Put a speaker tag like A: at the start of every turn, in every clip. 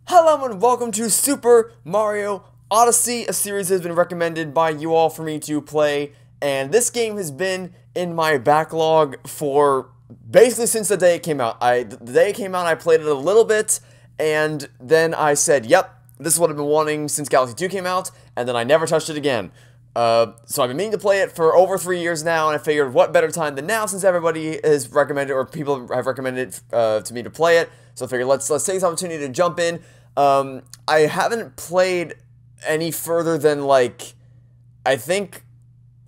A: Hello and welcome to Super Mario Odyssey, a series that has been recommended by you all for me to play, and this game has been in my backlog for basically since the day it came out. The day it came out, I played it a little bit, and then I said, yep, this is what I've been wanting since Galaxy 2 came out, and then I never touched it again. So I've been meaning to play it for over 3 years now, and I figured what better time than now since everybody has recommended, or people have recommended to me to play it. So I figured let's take this opportunity to jump in. I haven't played any further than like, I think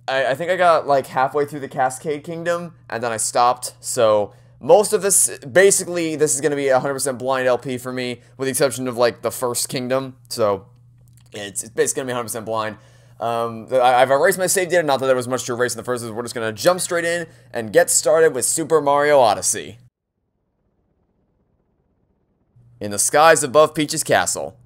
A: I got like halfway through the Cascade Kingdom, and then I stopped. So most of this, basically, this is going to be a 100% blind LP for me, with the exception of like the first kingdom. So it's basically going to be 100% blind. I've erased my save data, not that there was much to erase in the first, we're just going to jump straight in and get started with Super Mario Odyssey. In the skies above Peach's castle.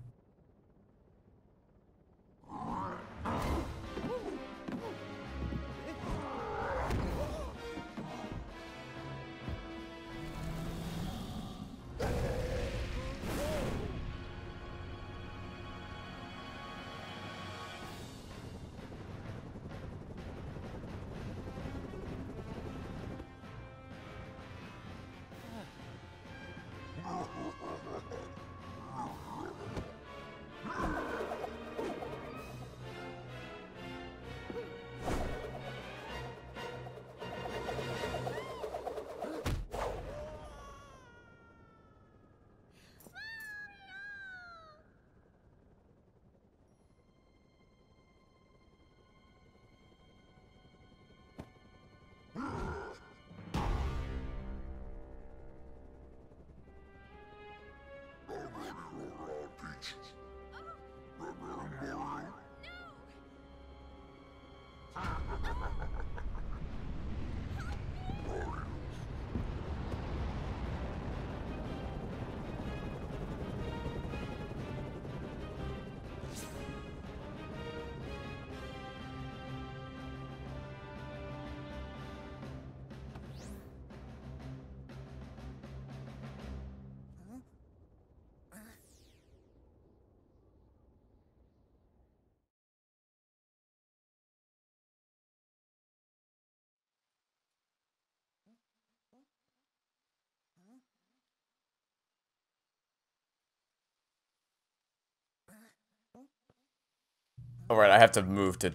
A: Alright, I have to move to...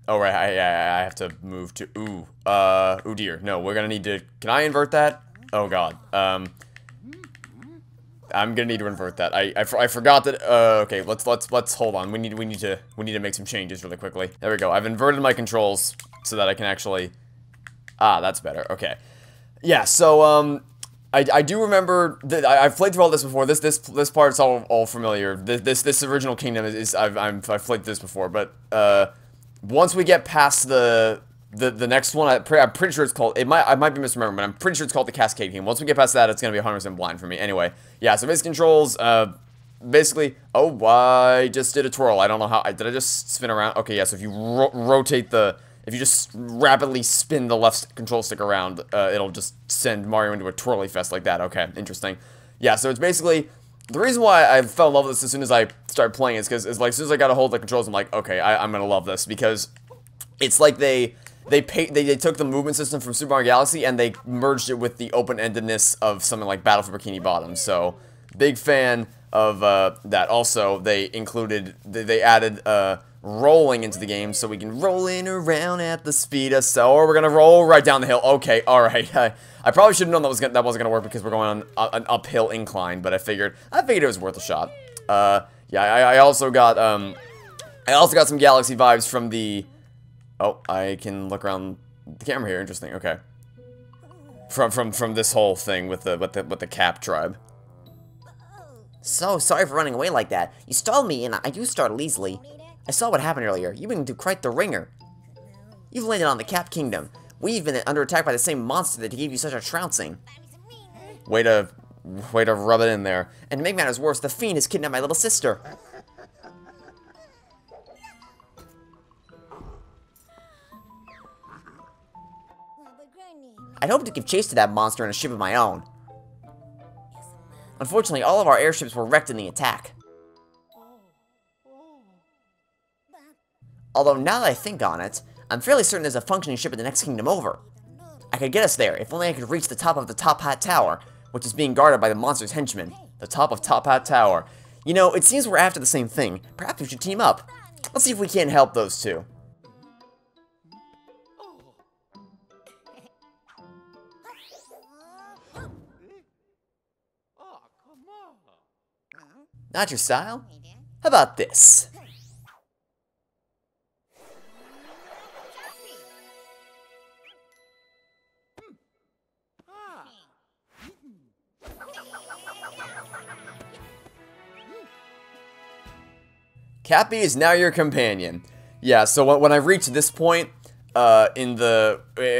A: Alright, I have to move to... oh dear. No, we're gonna need to... Can I invert that? Oh god. I'm gonna need to invert that. I forgot that... okay, let's hold on. We need to make some changes really quickly. There we go. I've inverted my controls so that I can actually... Ah, that's better. Okay. Yeah, so, I do remember that I've played through all this before. This part's all familiar. This original kingdom I've played this before, but once we get past the next one, I'm pretty sure it's called, I might be misremembering, but I'm pretty sure it's called the Cascade Kingdom. Once we get past that, it's gonna be 100% blind for me. Anyway, yeah. So basic controls, basically. Oh, I just did a twirl. I don't know how. Did I just spin around? Okay, yeah. So if you rotate the. If you just rapidly spin the left control stick around, it'll just send Mario into a twirly fest like that. Okay, interesting. Yeah, so it's basically... The reason why I fell in love with this as soon as I started playing is because like, as soon as I got a hold of the controls, I'm like, okay, I'm gonna love this. Because it's like they took the movement system from Super Mario Galaxy and they merged it with the open-endedness of something like Battle for Bikini Bottom. So, big fan of that. Also, they added... rolling into the game, so we can roll in around at the speed of so, or we're gonna roll right down the hill. Okay, alright. I probably should have known that wasn't gonna work because we're going on an uphill incline, but I figured it was worth a shot. Yeah, I also got some Galaxy vibes from the... Oh, I can look around the camera here. Interesting. Okay. From this whole thing with the Cap tribe.
B: So sorry for running away like that. You stalled me, and I do startle easily. I saw what happened earlier. You've been through quite the ringer. You've landed on the Cap Kingdom. We've been under attack by the same monster that gave you such a trouncing.
A: Way to rub it in there.
B: And to make matters worse, the fiend has kidnapped my little sister. I'd hoped to give chase to that monster in a ship of my own. Unfortunately, all of our airships were wrecked in the attack. Although, now that I think on it, I'm fairly certain there's a functioning ship in the next kingdom over. I could get us there, if only I could reach the top of the Top Hat Tower, which is being guarded by the monster's henchmen. The top of Top Hat Tower. You know, it seems we're after the same thing. Perhaps we should team up. Let's see if we can't help those two. Not your style? How about this? Cappy is now your companion. Yeah, so when I reached this point, in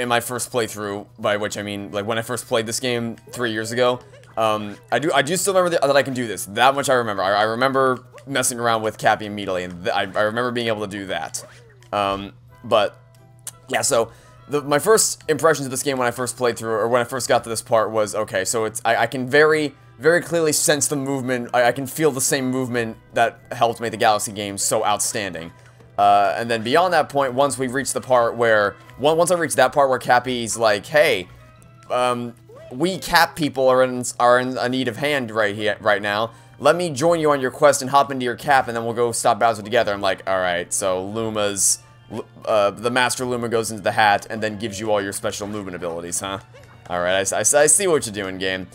B: my first playthrough, by which I mean, like, when I first played this game 3 years ago, I do still remember that I can do this. That much I remember. I remember messing around with Cappy immediately, and I remember being able to do that. But, yeah, so, my first impressions of this game when I first played through, or when I first got to this part was, okay, so I can very clearly sense the movement. I can feel the same movement that helped make the Galaxy games so outstanding. And then beyond that point, once we reach the part where, once I reach that part where Cappy's like, hey, we Cap people are in a need of hand right now. Let me join you on your quest and hop into your Cap, and then we'll go stop Bowser together. I'm like, alright, so the Master Luma goes into the hat and then gives you all your special movement abilities, huh? Alright, I see what you're doing, game.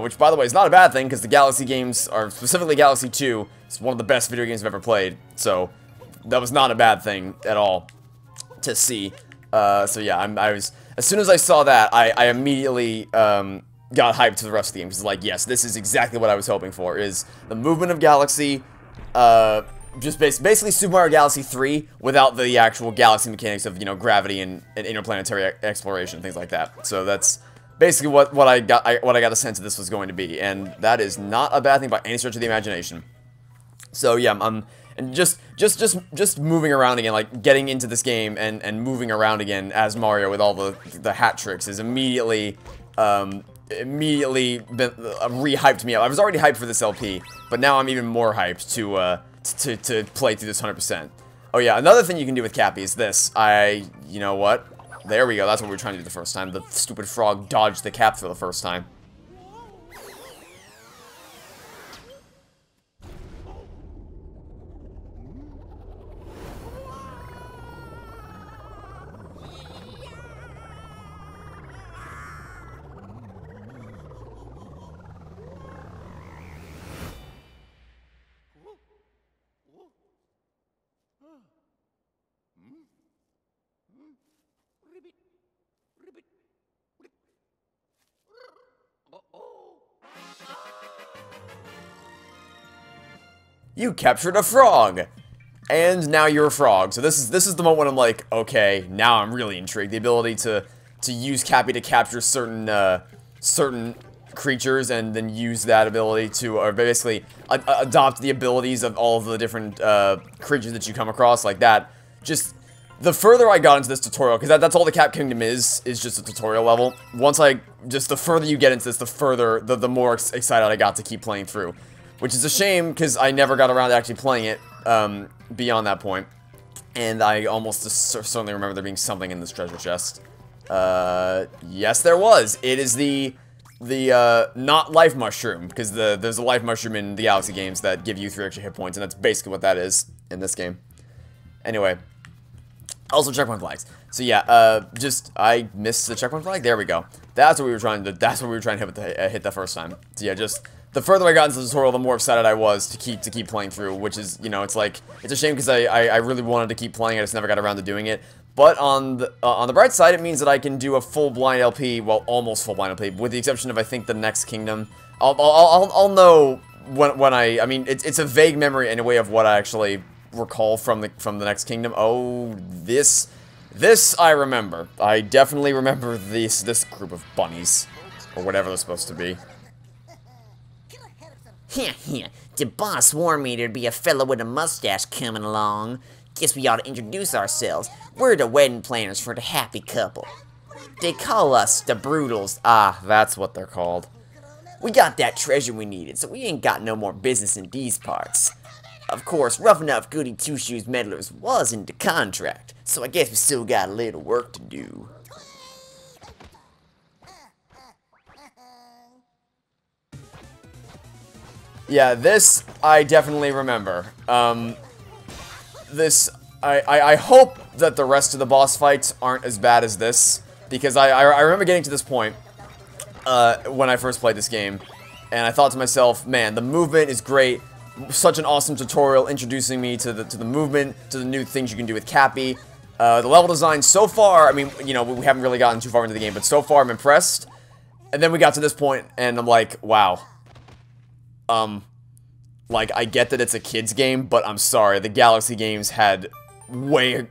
B: Which, by the way, is not a bad thing, because the Galaxy games, are specifically Galaxy 2, is one of the best video games I've ever played, so that was not a bad thing at all to see. So yeah, as soon as I saw that, I immediately, got hyped to the rest of the game, because like, yes, this is exactly what I was hoping for, is the movement of Galaxy, just basically Super Mario Galaxy 3 without the actual Galaxy mechanics of, you know, gravity and interplanetary exploration, things like that. So that's basically what I got the sense that this was going to be, and that is not a bad thing by any stretch of the imagination. So yeah, and just moving around again, like getting into this game and moving around again as Mario with all the hat tricks is immediately re-hyped me up. I was already hyped for this LP, but now I'm even more hyped to play through this 100%. Oh yeah, another thing you can do with Cappy is this. You know what? There we go, that's what we were trying to do the first time. The stupid frog dodged the cap for the first time. You captured a frog! And now you're a frog. So this is the moment when I'm like, okay, now I'm really intrigued. The ability to use Cappy to capture certain creatures and then use that ability to basically adopt the abilities of all of the different creatures that you come across, like that. Just the further I got into this tutorial, because that's all the Cap Kingdom is just a tutorial level. The further you get into this, the more excited I got to keep playing through. Which is a shame, because I never got around to actually playing it beyond that point. And I almost certainly remember there being something in this treasure chest. Yes, there was. It is the not life mushroom, because there's a life mushroom in the Galaxy games that give you 3 extra hit points, and that's basically what that is in this game. Anyway. Also checkpoint flags. So yeah, I missed the checkpoint flag. There we go. That's what we were trying to. That's what we were trying to hit the first time. So yeah, the further I got into the tutorial, the more excited I was to keep playing through. Which is, you know, it's like, it's a shame because I really wanted to keep playing. I just never got around to doing it. But on the bright side, it means that I can do a full blind LP. Well, almost full blind LP, with the exception of, I think, the next kingdom. I'll know when I mean, it's a vague memory in a way of what I actually recall from the next kingdom. Oh, this I remember. I definitely remember this group of bunnies, or whatever they're supposed to be. The boss warned me there'd be a fella with a mustache coming along. Guess we ought to introduce ourselves. We're the wedding planners for the happy couple. They call us the Brutals.
A: Ah, that's what they're called.
B: We got that treasure we needed, so we ain't got no more business in these parts. Of course, rough enough goody two-shoes meddlers was in the contract, so I guess we still got a little work to do.
A: Yeah, this I definitely remember. I hope that the rest of the boss fights aren't as bad as this, because I remember getting to this point when I first played this game, and I thought to myself, man, the movement is great. Such an awesome tutorial introducing me to the movement, to the new things you can do with Cappy. The level design so far, I mean, you know, we haven't really gotten too far into the game, but so far I'm impressed. And then we got to this point, and I'm like, wow. Like, I get that it's a kid's game, but I'm sorry, the Galaxy games had way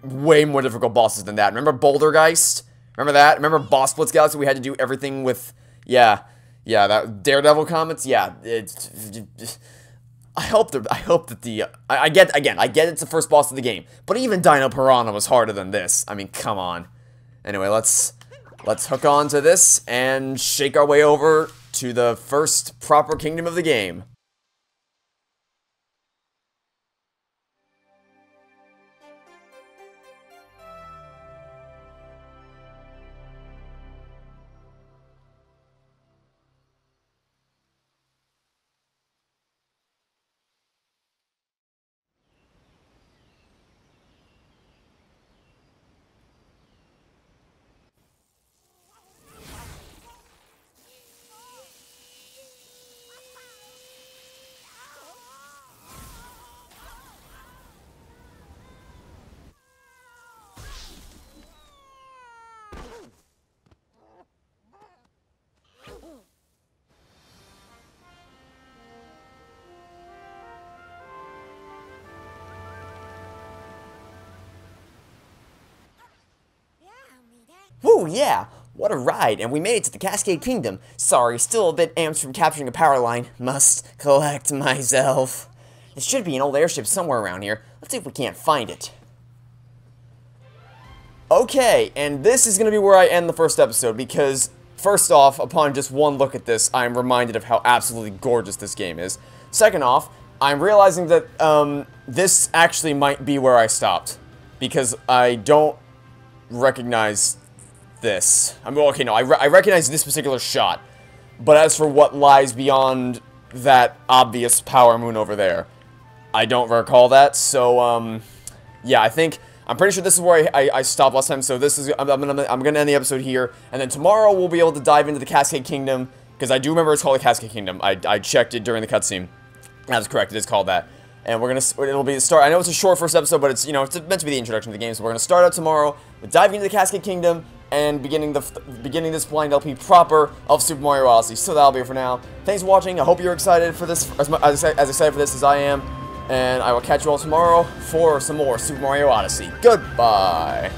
A: more difficult bosses than that. Remember Bouldergeist? Remember that? Remember Boss Blitz Galaxy? We had to do everything with, yeah, that Daredevil comments? Yeah, I hope that the, I get it's the first boss of the game, but even Dino Piranha was harder than this. I mean, come on. Anyway, let's hook on to this and shake our way over to the first proper kingdom of the game.
B: Woo, yeah! What a ride, and we made it to the Cascade Kingdom. Sorry, still a bit amped from capturing a power line. Must collect myself. There should be an old airship somewhere around here. Let's see if we can't find it.
A: Okay, and this is going to be where I end the first episode, because, first off, upon just one look at this, I'm reminded of how absolutely gorgeous this game is. Second off, I'm realizing that, this actually might be where I stopped, because I don't recognize this. I mean, okay, no, I recognize this particular shot, but as for what lies beyond that obvious power moon over there, I don't recall that, so, yeah, I'm pretty sure this is where I stopped last time, so this is, I'm gonna end the episode here, and then tomorrow we'll be able to dive into the Cascade Kingdom, because I do remember it's called the Cascade Kingdom. I checked it during the cutscene. That's correct, it is called that. And it'll be the start. I know it's a short first episode, but it's, you know, it's meant to be the introduction to the game, so we're gonna start out tomorrow with diving into the Cascade Kingdom, and beginning this blind LP proper of Super Mario Odyssey. So that'll be it for now. Thanks for watching. I hope you're excited for this, as excited for this as I am. And I will catch you all tomorrow for some more Super Mario Odyssey. Goodbye.